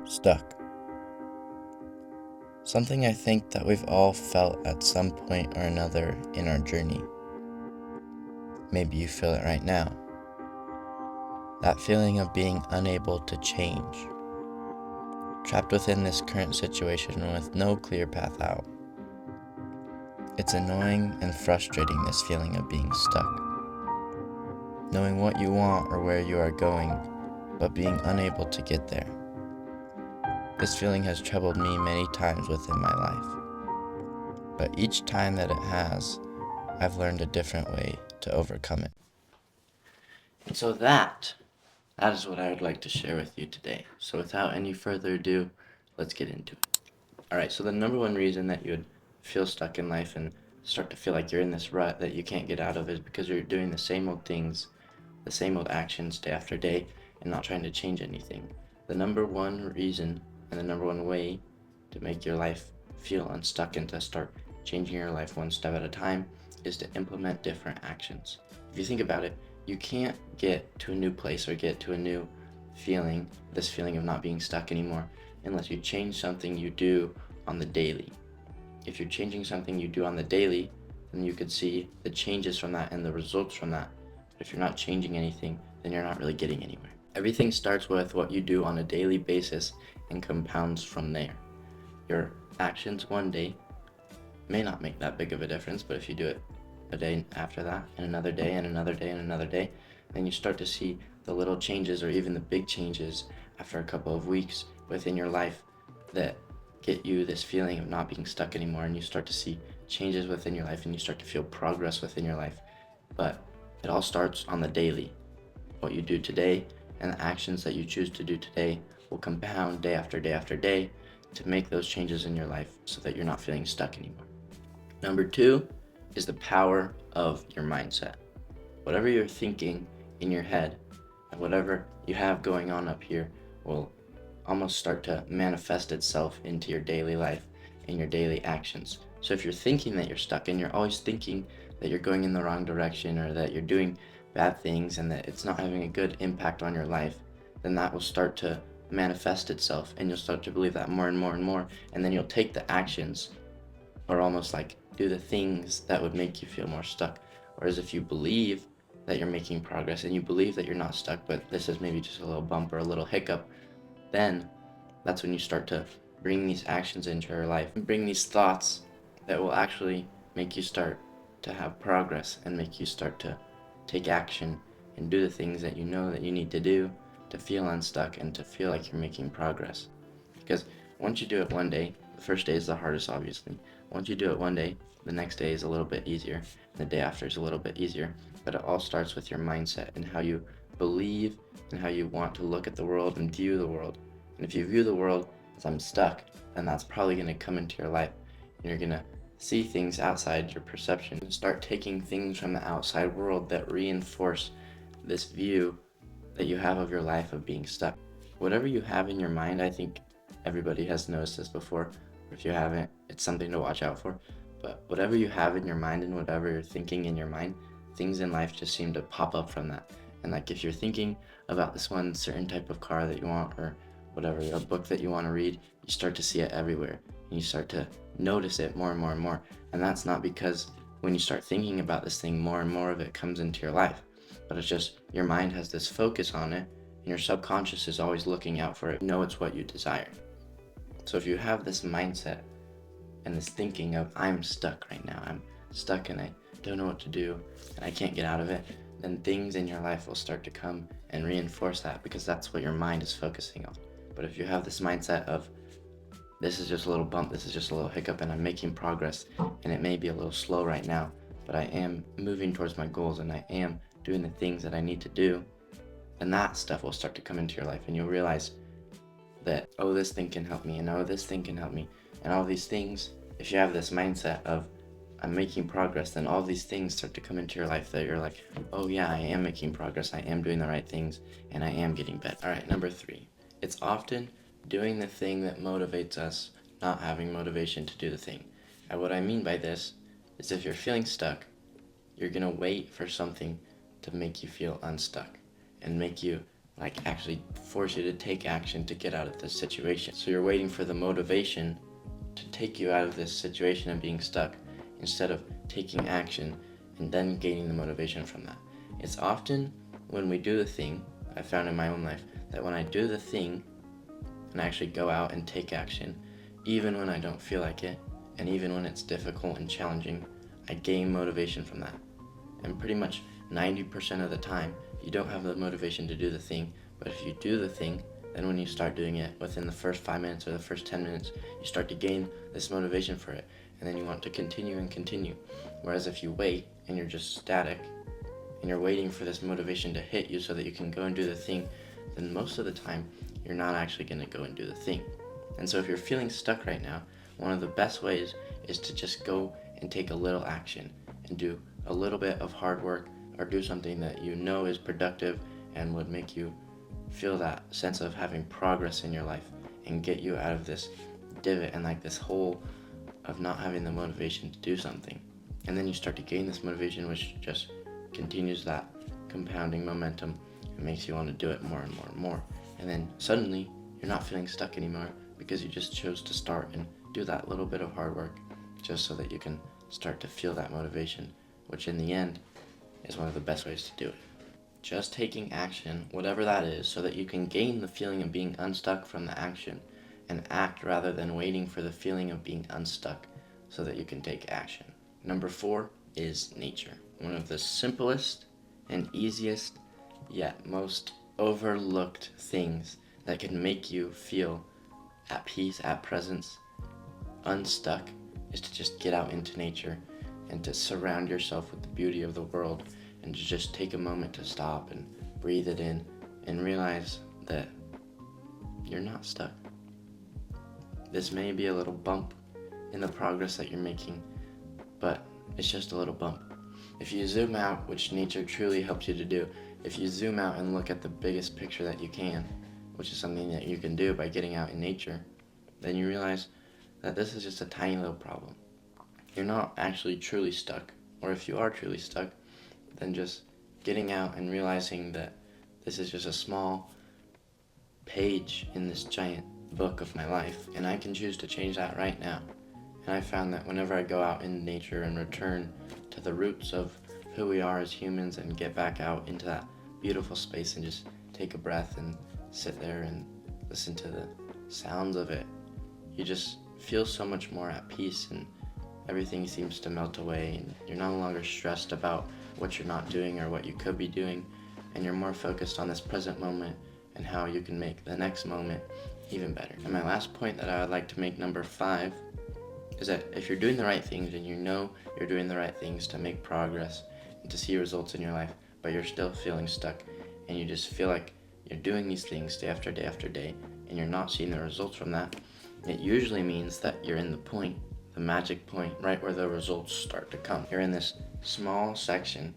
Stuck. Something I think that we've all felt at some point or another in our journey. Maybe you feel it right now. That feeling of being unable to change. Trapped within this current situation with no clear path out. It's annoying and frustrating, this feeling of being stuck. Knowing what you want or where you are going, but being unable to get there. This feeling has troubled me many times within my life. But each time that it has, I've learned a different way to overcome it. And so that is what I would like to share with you today. So without any further ado, let's get into it. Alright, so the number one reason that you would feel stuck in life and start to feel like you're in this rut that you can't get out of is because you're doing the same old things, the same old actions day after day, and not trying to change anything. The number one reason and the number one way to make your life feel unstuck and to start changing your life one step at a time is to implement different actions. If you think about it, you can't get to a new place or get to a new feeling, this feeling of not being stuck anymore, unless you change something you do on the daily. If you're changing something you do on the daily, then you could see the changes from that and the results from that. But if you're not changing anything, then you're not really getting anywhere. Everything starts with what you do on a daily basis and compounds from there. Your actions one day may not make that big of a difference, but if you do it a day after that, and another day, and another day, and another day, then you start to see the little changes or even the big changes after a couple of weeks within your life that get you this feeling of not being stuck anymore, and you start to see changes within your life and you start to feel progress within your life. But it all starts on the daily. What you do today and the actions that you choose to do today will compound day after day after day to make those changes in your life so that you're not feeling stuck anymore. Number two is the power of your mindset. Whatever you're thinking in your head and whatever you have going on up here will almost start to manifest itself into your daily life and your daily actions. So if you're thinking that you're stuck and you're always thinking that you're going in the wrong direction or that you're doing bad things and that it's not having a good impact on your life, then that will start to manifest itself and you'll start to believe that more and more and more, and then you'll take the actions or almost like do the things that would make you feel more stuck. Whereas if you believe that you're making progress and you believe that you're not stuck, but this is maybe just a little bump or a little hiccup, then that's when you start to bring these actions into your life and bring these thoughts that will actually make you start to have progress and make you start to take action and do the things that you know that you need to do to feel unstuck and to feel like you're making progress. Because once you do it one day, the first day is the hardest, obviously. Once you do it one day, the next day is a little bit easier, and the day after is a little bit easier. But it all starts with your mindset and how you believe and how you want to look at the world and view the world. And if you view the world as I'm stuck, then that's probably going to come into your life. And you're going to see things outside your perception and start taking things from the outside world that reinforce this view that you have of your life of being stuck. Whatever you have in your mind, I think everybody has noticed this before. If you haven't, it's something to watch out for. But whatever you have in your mind and whatever you're thinking in your mind, things in life just seem to pop up from that. And like if you're thinking about this one certain type of car that you want or whatever, a book that you want to read, you start to see it everywhere. And you start to notice it more and more and more. And that's not because when you start thinking about this thing, more and more of it comes into your life. But it's just your mind has this focus on it and your subconscious is always looking out for it. You know it's what you desire. So if you have this mindset and this thinking of I'm stuck right now, I'm stuck and I don't know what to do and I can't get out of it, then things in your life will start to come and reinforce that because that's what your mind is focusing on. But if you have this mindset of this is just a little bump, this is just a little hiccup and I'm making progress and it may be a little slow right now, but I am moving towards my goals and I am doing the things that I need to do, then that stuff will start to come into your life and you'll realize that, oh, this thing can help me, and oh, this thing can help me, and all these things. If you have this mindset of I'm making progress, then all these things start to come into your life that you're like, oh yeah, I am making progress, I am doing the right things, and I am getting better. All right, number three, it's often doing the thing that motivates us, not having motivation to do the thing. And what I mean by this is if you're feeling stuck, you're gonna wait for something to make you feel unstuck and make you like actually force you to take action to get out of this situation. So you're waiting for the motivation to take you out of this situation of being stuck instead of taking action and then gaining the motivation from that. It's often when we do the thing, I found in my own life, that when I do the thing and actually go out and take action, even when I don't feel like it, and even when it's difficult and challenging, I gain motivation from that. And pretty much 90% of the time, you don't have the motivation to do the thing, but if you do the thing, then when you start doing it, within the first 5 minutes or the first 10 minutes, you start to gain this motivation for it, and then you want to continue and continue. Whereas if you wait and you're just static, and you're waiting for this motivation to hit you so that you can go and do the thing, then most of the time, you're not actually going to go and do the thing. And so if you're feeling stuck right now, one of the best ways is to just go and take a little action and do a little bit of hard work, or do something that you know is productive and would make you feel that sense of having progress in your life and get you out of this divot and like this hole of not having the motivation to do something. And then you start to gain this motivation, which just continues that compounding momentum and makes you want to do it more and more and more. And then suddenly you're not feeling stuck anymore because you just chose to start and do that little bit of hard work just so that you can start to feel that motivation, which in the end is one of the best ways to do it. Just taking action, whatever that is, so that you can gain the feeling of being unstuck from the action and act rather than waiting for the feeling of being unstuck so that you can take action. Number 4 is nature. One of the simplest and easiest yet most overlooked things that can make you feel at peace, at presence, unstuck, is to just get out into nature and to surround yourself with the beauty of the world and to just take a moment to stop and breathe it in and realize that you're not stuck. This may be a little bump in the progress that you're making, but it's just a little bump. If you zoom out, which nature truly helps you to do, if you zoom out and look at the biggest picture that you can, which is something that you can do by getting out in nature, then you realize that this is just a tiny little problem. You're not actually truly stuck, or if you are truly stuck, then just getting out and realizing that this is just a small page in this giant book of my life, and I can choose to change that right now. And I found that whenever I go out in nature and return to the roots of who we are as humans and get back out into that beautiful space and just take a breath and sit there and listen to the sounds of it, you just feel so much more at peace, and everything seems to melt away, and you're no longer stressed about what you're not doing or what you could be doing, and you're more focused on this present moment and how you can make the next moment even better. And my last point that I would like to make, number 5, is that if you're doing the right things and you know you're doing the right things to make progress and to see results in your life, but you're still feeling stuck and you just feel like you're doing these things day after day after day and you're not seeing the results from that, it usually means that you're in the point, the magic point, right where the results start to come. You're in this small section.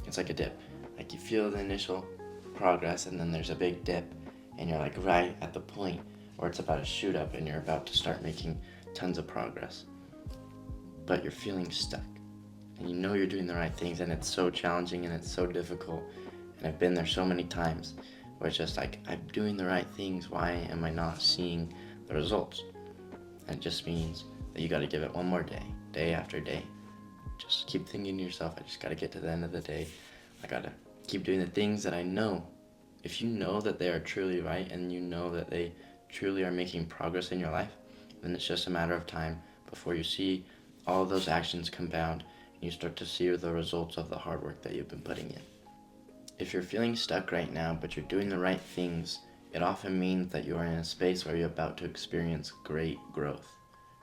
It's like a dip. Like you feel the initial progress and then there's a big dip and you're like right at the point where it's about to shoot up and you're about to start making tons of progress. But you're feeling stuck and you know you're doing the right things, and it's so challenging and it's so difficult, and I've been there so many times where it's just like, I'm doing the right things, why am I not seeing the results? And it just means that you got to give it one more day, day after day. Just keep thinking to yourself, I just got to get to the end of the day. I got to keep doing the things that I know. If you know that they are truly right and you know that they truly are making progress in your life, then it's just a matter of time before you see all of those actions compound and you start to see the results of the hard work that you've been putting in. If you're feeling stuck right now, but you're doing the right things, it often means that you are in a space where you're about to experience great growth.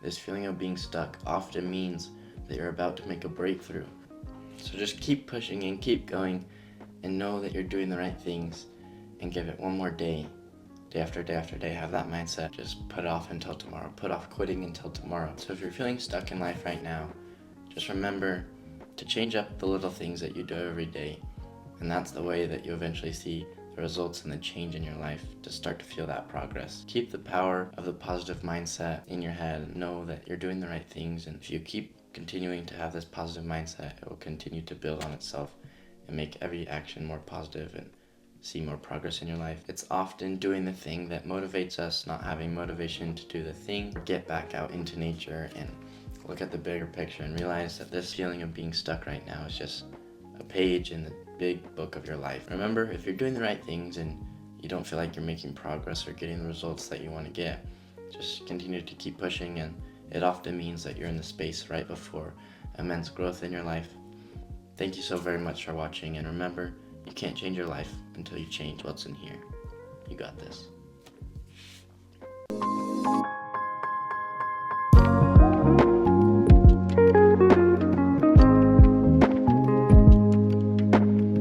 This feeling of being stuck often means that you're about to make a breakthrough. So just keep pushing and keep going and know that you're doing the right things, and give it one more day, day after day after day. Have that mindset. Just put it off until tomorrow. Put off quitting until tomorrow. So if you're feeling stuck in life right now, just remember to change up the little things that you do every day. And that's the way that you eventually see the results and the change in your life, to start to feel that progress. Keep the power of the positive mindset in your head. Know that you're doing the right things, and if you keep continuing to have this positive mindset, it will continue to build on itself and make every action more positive and see more progress in your life. It's often doing the thing that motivates us, not having motivation to do the thing. Get back out into nature and look at the bigger picture and realize that this feeling of being stuck right now is just a page in the big book of your life. Remember, if you're doing the right things and you don't feel like you're making progress or getting the results that you want to get, just continue to keep pushing, and it often means that you're in the space right before immense growth in your life. Thank you so very much for watching, and remember, you can't change your life until you change what's in here. You got this.